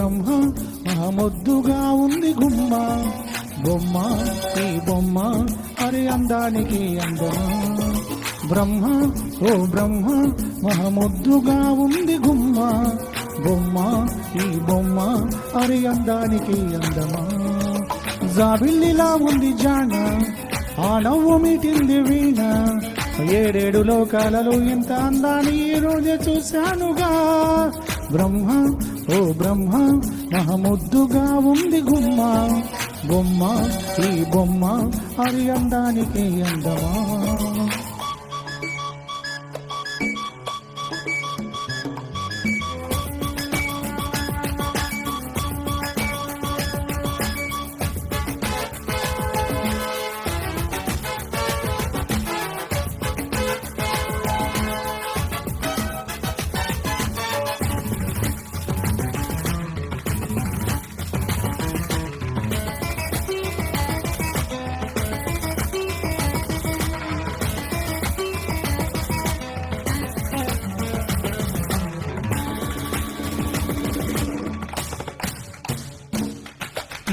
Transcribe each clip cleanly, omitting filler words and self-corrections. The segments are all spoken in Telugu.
బ్రహ్మ మహముద్దుగా ఉంది గుమ్మ బొమ్మ ఈ బొమ్మ అరే అందానికి అందమా బ్రహ్మ ఓ బ్రహ్మ మహముద్దుగా ఉంది గుమ్మ బొమ్మ ఈ బొమ్మ అరే అందానికి అందమా జాబిల్లిలా ఉంది జాన ఆ నవ్వు మీటింది వీణ ఏడేడు లోకాలలో ఇంత అందాన్ని ఈ రోజే చూశానుగా బ్రహ్మ ఓ బ్రహ్మ మహముద్దుగా ఉంది గుమ్మ బొమ్మ ఈ బొమ్మ అది అందానికి అందమా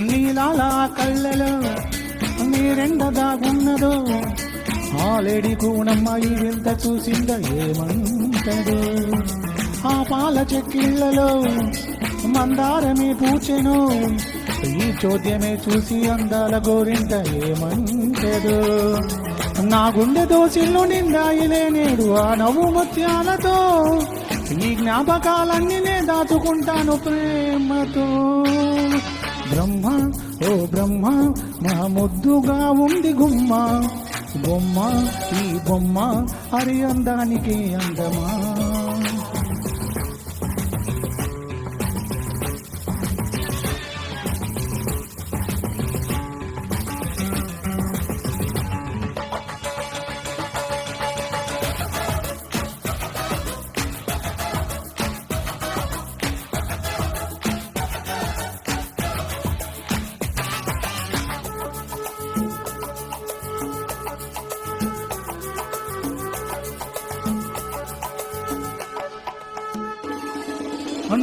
నీలాల కళ్ళలో మీరెండ దాగున్నదో ఆ లేడి కూనమ్మాయి వింత చూసిందో ఏమంటదో ఆ పాల చెక్కిళ్ళలో మందారమే పూచెను ఈ చోద్యమే చూసి అందాల గోరింట ఏమంటదో నా గుండె దోసిల్లో నిండాయిలే నేడు ఆ నవ్వు ముత్యాలతో ఈ జ్ఞాపకాలన్నీ నే దాచుకుంటాను ప్రేమతో బ్రహ్మ ఓ బ్రహ్మ మహముద్దుగా ఉంది గుమ్మ బొమ్మ ఈ బొమ్మ హరి అందానికి అందమా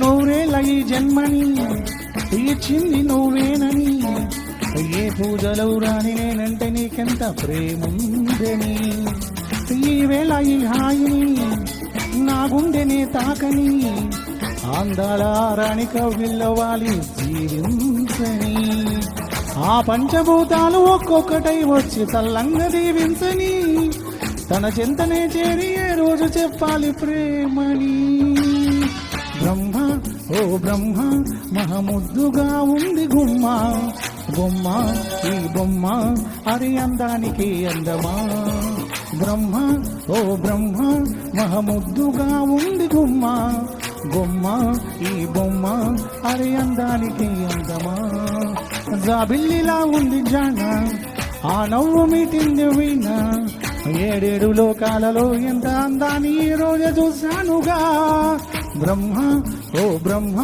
నూరేళ్ళ ఈ జన్మని ఇచ్చింది నువ్వేనని ఏ పూజలు రాని నేనంటే నీకెంత ప్రేముందని ఈ వేళ ఈ హాయిని నా గుండెని తాకని అందాల రాణి కవ్విల్లవాలి జీవించని ఆ పంచభూతాలు ఒక్కొక్కటై వచ్చి తల్లంగా దీవించని తన చింతనే చేరి ఏ రోజు చెప్పాలి ప్రేమని బ్రహ్మ ఓ బ్రహ్మ మహముద్దుగా ఉంది గుమ్మ బొమ్మ ఈ బొమ్మ హరి అందానికి అందమా బ్రహ్మ ఓ బ్రహ్మ మహముద్దుగా ఉంది గుమ్మ బొమ్మ ఈ బొమ్మ హరి అందానికి అందమా జాబిల్లిలా ఉంది జాన ఆ నవ్వు మీటింది వీణ ఏడేడు లోకాలలో ఎంత అందాన్ని ఈ రోజు చూశానుగా బ్రహ్మ ఓ బ్రహ్మ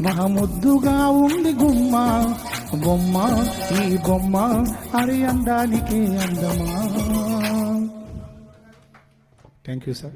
మహముద్దుగా ఉంది గుమ్మ బొమ్మ ఈ బొమ్మ హరి అందానికి అందమా థ్యాంక్ యూ సార్.